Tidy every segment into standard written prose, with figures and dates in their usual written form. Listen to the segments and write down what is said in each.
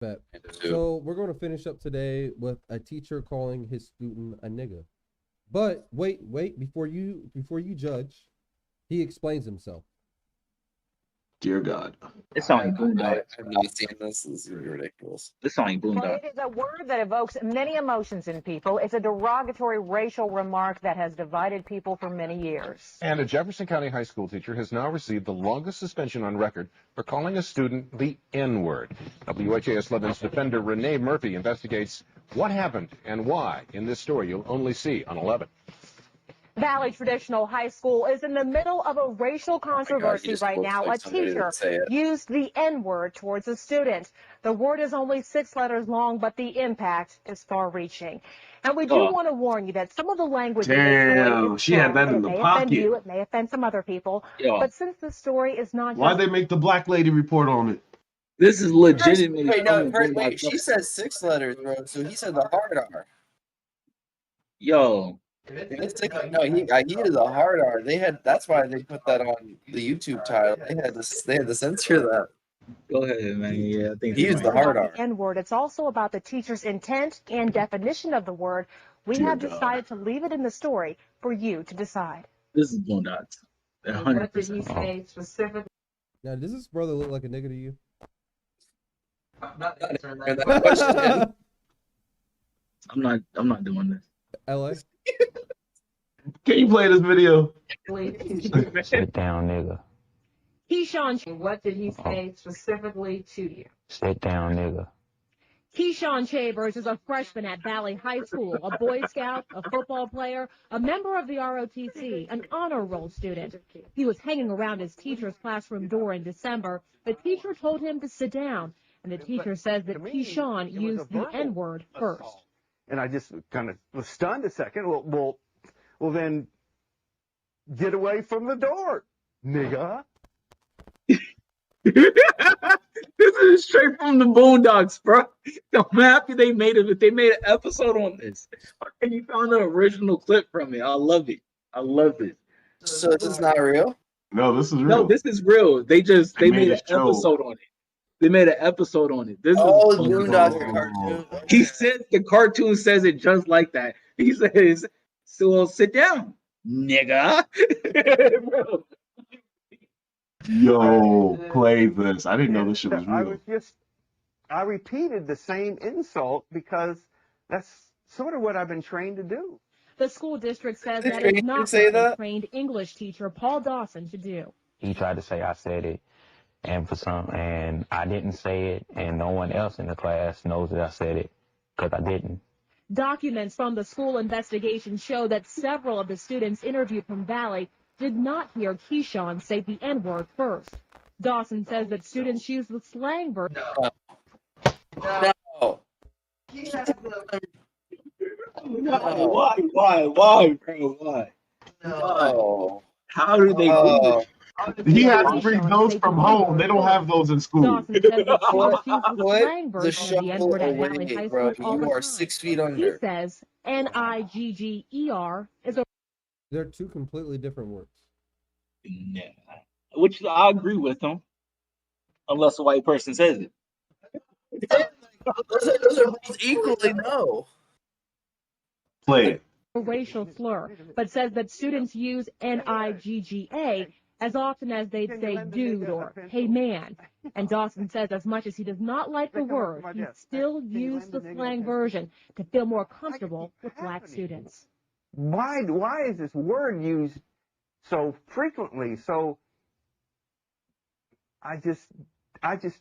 Bet. Two. So we're going to finish up today with a teacher calling his student a nigga. But wait, before you judge, he explains himself. Dear God. It's only Boondocks. I've not seen this. This is ridiculous. It's only Well, Boondocks. it is a word that evokes many emotions in people. It's a derogatory racial remark that has divided people for many years. And a Jefferson County high school teacher has now received the longest suspension on record for calling a student the N-word. WHAS 11's defender Renee Murphy investigates what happened and why in this story you'll only see on 11. Valley Traditional High School is in the middle of a racial controversy just right looks now. like A somebody teacher would say it. used the N-word towards a student. The word is only 6 letters long, but the impact is far-reaching. And we do want to warn you that some of the language in this story Damn, is she had strong, that in and the it may offend pocket. you, it may offend some other people. Yo, But since the story is not just Why'd they make the black lady report on it? this is legitimately. Wait, no, only Boondocks. wait. She said 6 letters, bro. So he said the hard R. Yo, No, he did the hard R. That's why they put that on the YouTube title. They had to censor that. go ahead, man. Yeah, I think He used the about hard R. the N-word. It's also about the teacher's intent and definition of the word. We Dear have God. decided to leave it in the story for you to decide. this is Boondocks. What did he 100%. say specifically? Now, does this brother look like a nigga to you? Not answering And that that question, I'm not doing this. LA? Can you play this video? question. Sit down, nigga. Keyshawn What did he say specifically to you? Sit down, nigga. Keyshawn Chambers is a freshman at Valley High School, a Boy Scout, a football player, a member of the ROTC, an honor roll student. He was hanging around his teacher's classroom door in December. The teacher told him to sit down, and the teacher says that Keyshawn used the N-word first. And I just kind of was stunned a second. Well, then get away from the door, nigga. This is straight from the Boondocks, bro. I'm happy they made it. They made an episode on this, and you found the original clip from it. I love it. I love it. so this is not real. No, this is real. No, this is real. They They made made an a show. episode on it. They made an episode on it. This Oh, is fucking Boondocks cool. cartoon. He says the cartoon says it just like that. He says, "So well, sit down, nigga." Bro, Yo, play this. I didn't know this shit was real. I repeated the same insult because that's sort of what I've been trained to do. The school district says Did that you is not say what a that? trained English teacher, Paul Dawson, should do. He tried to say I said it, and I didn't say it, and no one else in the class knows that I said it because I didn't. Documents from the school investigation show that several of the students interviewed from Valley did not hear Keyshawn say the N-word first. Dawson says that students use the slang version. No. why, bro? Why? No. How do they do Oh. this? He had to bring those from home. They don't have those in school. Dawson says that students use the Put slang the version of the shovel N-word at Valley away, High bro. School all the You are time. 6 feet He under. says Nigger is a They're two completely different words. Nah. Which I agree with him, unless a white person says it. Those are both equally no. Play it. racial slur, but says that students use Nigga as often as they'd say dude or hey man. And Dawson says as much as he does not like the word, he still used the slang version to feel more comfortable with black students. Why is this word used so frequently? So I just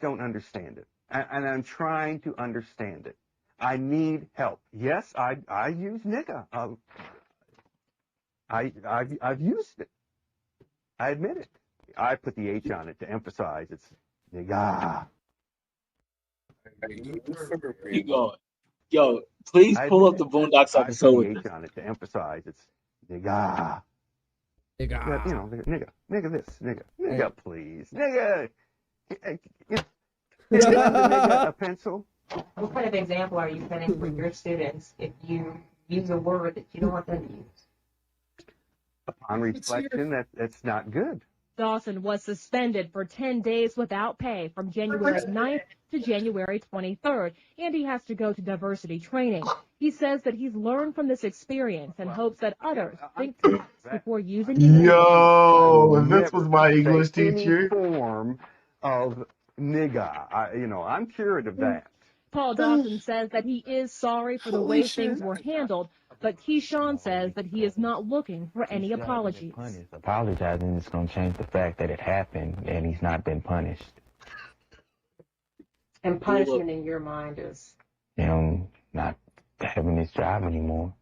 don't understand it, and I'm trying to understand it. I need help. Yes, I use nigga. I've used it. I admit it. I put the H on it to emphasize it's nigga. Keep going. Yo, please pull up the Boondocks I put episode the with H this. on it to emphasize it's nigga. Nigga. But, you know, nigga this, nigga please, nigga. Is nigga a pencil? What kind of example are you setting for your students if you use a word that you don't want them to use? Upon reflection, that's not good. Dawson was suspended for 10 days without pay from January 9th to January 23rd, and he has to go to diversity training. He says that he's learned from this experience and hopes that others think twice before using the Yo, if this was my English Say any teacher. form of nigga. I'm cured of that. Paul Dawson says that he is sorry for the way things were handled, but Keyshawn says that he is not looking for any apologies. Apologizing is going to change the fact that it happened and he's not been punished. And punishment in your mind is? Not having this job anymore.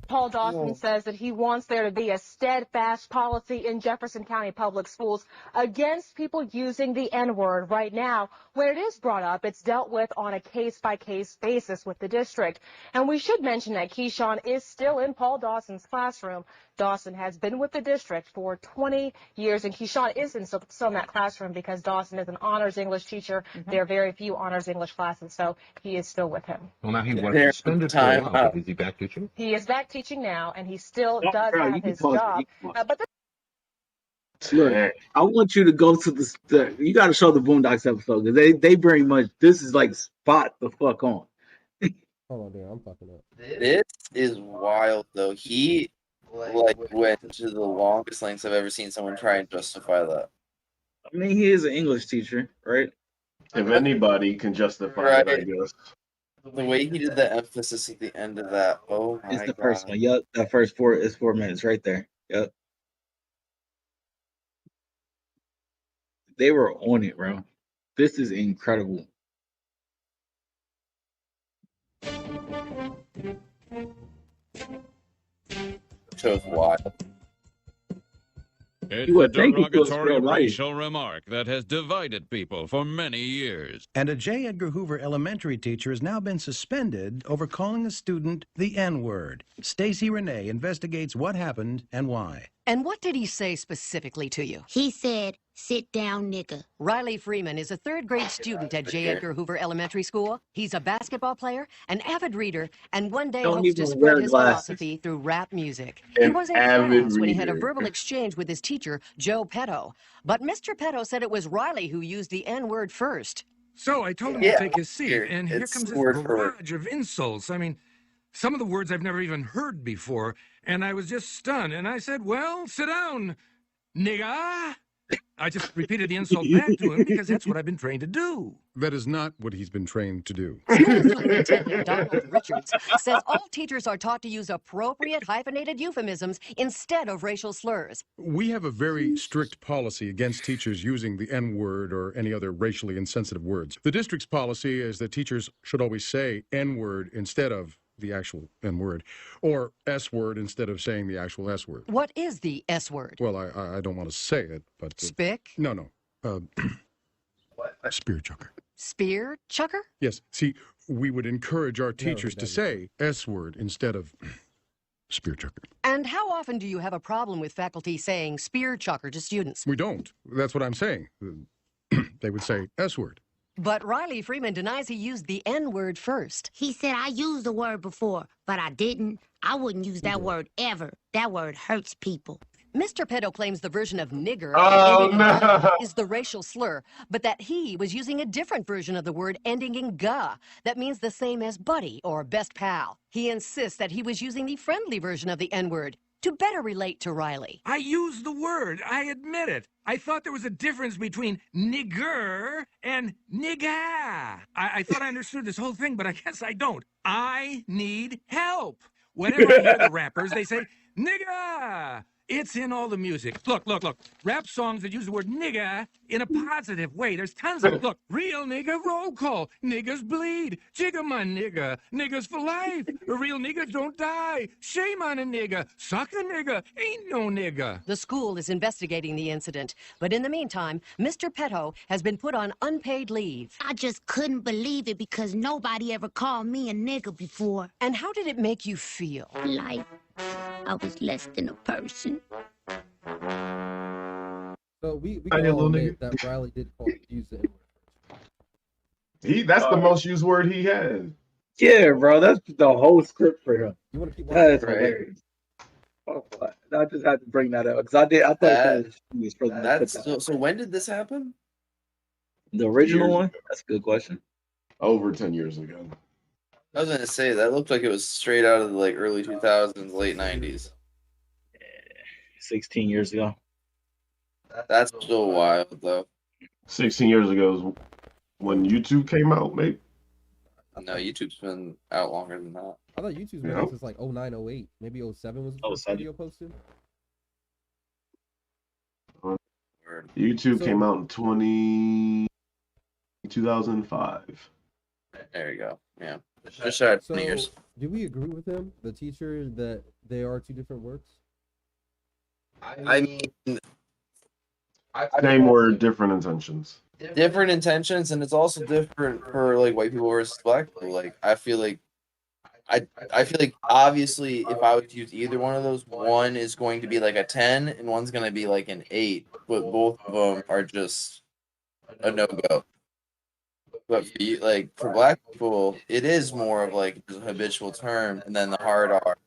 Paul Dawson says that he wants there to be a steadfast policy in Jefferson County Public Schools against people using the N-word. Right now, where it is brought up, it's dealt with on a case-by-case basis with the district. And we should mention that Keyshawn is still in Paul Dawson's classroom. Dawson has been with the district for 20 years, and Keyshawn is still in that classroom because Dawson is an honors English teacher. There are very few honors English classes, so he is still with him. Well, now he was There's suspended for a time while. out. Is he back teaching? He is back teaching now, and he still Oh, does bro, you have can his pause it, job. you can pause it. But the Look, I want you to go to the you got to show the Boondocks episode because they bring much. This is like spot the fuck on. Hold on there, I'm fucking up. This is wild though. He went to the longest lengths I've ever seen someone try and justify that. I mean, he is an English teacher, right? If anybody can justify it, I guess. The way he did the emphasis at the end of that, oh my It's the god. first one. Yep, that first 4 minutes right there. Yep. They were on it, bro. This is incredible. Shows wild. It's You a would think it was derogatory real life. racial remark that has divided people for many years. And a J. Edgar Hoover elementary teacher has now been suspended over calling a student the N-word. Stacey Renee investigates what happened and why. And what did he say specifically to you? He said, "Sit down, nigga." Riley Freeman is a third-grade student at J. Edgar Hoover Elementary School. He's a basketball player, an avid reader, and one day Don't hopes to even spread wear his glasses. philosophy through rap music. He An was in avid class when he had a reader. verbal exchange with his teacher, Joe Petto. But Mr. Petto said it was Riley who used the N-word first. So I told him Yeah, to take his seat, here, and here it's comes this word for word. barrage of insults. I mean, some of the words I've never even heard before, and I was just stunned. And I said, well, sit down, nigga. I just repeated the insult back to him because that's what I've been trained to do. That is not what he's been trained to do. Superintendent Donald Richards says all teachers are taught to use appropriate hyphenated euphemisms instead of racial slurs. We have a very strict policy against teachers using the N-word or any other racially insensitive words. The district's policy is that teachers should always say N-word instead of the actual N-word, or S-word instead of saying the actual S-word. What is the S-word? Well, I don't want to say it, but... Spick? No. Spear chucker. Spear chucker? Yes. See, we would encourage our teachers to say S-word instead of spear chucker. And how often do you have a problem with faculty saying spear chucker to students? We don't. That's what I'm saying. They would say S-word. But Riley Freeman denies he used the N-word first. He said, "I used the word before, but I didn't. I wouldn't use that word ever. That word hurts people." Mr. Petto claims the version of nigger Oh, ending in no. "ga" is the racial slur, but that he was using a different version of the word ending in "ga" that means the same as buddy or best pal. He insists that he was using the friendly version of the N-word to better relate to Riley. I used the word. I admit it. I thought there was a difference between nigger and nigga. I thought I understood this whole thing, but I guess I don't. I need help. Whenever I hear the rappers, they say, nigga. It's in all the music. Look. Rap songs that use the word nigga in a positive way. There's tons of them. Look, real nigga roll call. Niggas bleed. Jigga my nigga. Niggas for life. Real niggas don't die. Shame on a nigga. Suck a nigga. Ain't no nigga. The school is investigating the incident, but in the meantime, Mr. Petto has been put on unpaid leave. I just couldn't believe it because nobody ever called me a nigga before. And how did it make you feel? Like I was less than a person. So we Hi, can you all little admit that Riley did use the N-word. That's the most used word he has. Yeah, bro, that's the whole script for him. You want to keep That's Right. hilarious. I just had to bring that up because I thought that was for them to put That's that. so when did this happen? The original Years one? ago. That's a good question. Over 10 years ago. I was gonna say that looked like it was straight out of the like early 2000s, late 90s. 16 years ago. That's still wild though. 16 years ago is when YouTube came out, maybe. No, YouTube's been out longer than that. I thought YouTube's been Yeah. out since like 09, 08. Maybe 07 was the first 07. video posted. YouTube So- came out in 2005. There you go. Yeah. Just shy of 20 So, years. do we agree with him, the teacher, that they are two different words? I mean, Same word, different intentions. different intentions, and it's also different for like white people versus black people. Like I feel like obviously if I would use either one of those, one is going to be like a 10 and one's going to be like an 8, but both of them are just a no-go. But for you, like for black people, it is more of like a habitual term, and then the hard R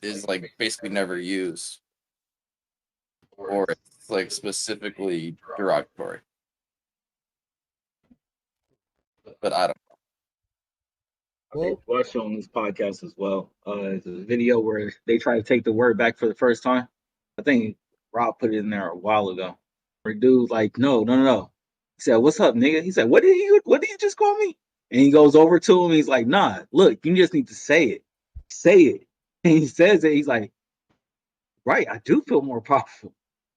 is like basically never used, or it's like specifically derogatory. But I don't. Well, Watched on this podcast as well. It's a video where they try to take the word back for the first time. I think Rob put it in there a while ago. Where dude's like, no. He said, "What's up, nigga?" He said, What did you just call me?" And he goes over to him. He's like, "Nah, look, you just need to say it. Say it." And he says it. He's like, "Right, I do feel more powerful."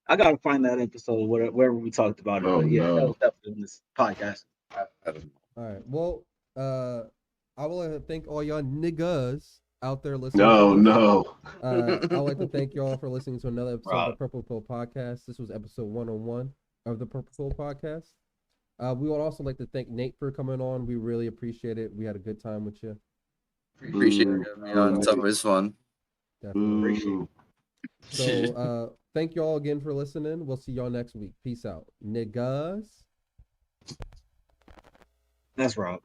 I gotta find that episode wherever we talked about it. Oh, But yeah, no. that was definitely in this podcast. All right. Well, I would like to thank all y'all niggas out there listening. No, to this. no. I'd like to thank y'all for listening to another episode of the Purple Pill Podcast. This was episode 101 of the Purple Pill Podcast. We would also like to thank Nate for coming on. We really appreciate it. We had a good time with you. Appreciate you having me on. It's always fun. Definitely. Ooh. So, thank y'all again for listening. We'll see y'all next week. Peace out. Niggas. That's Rob.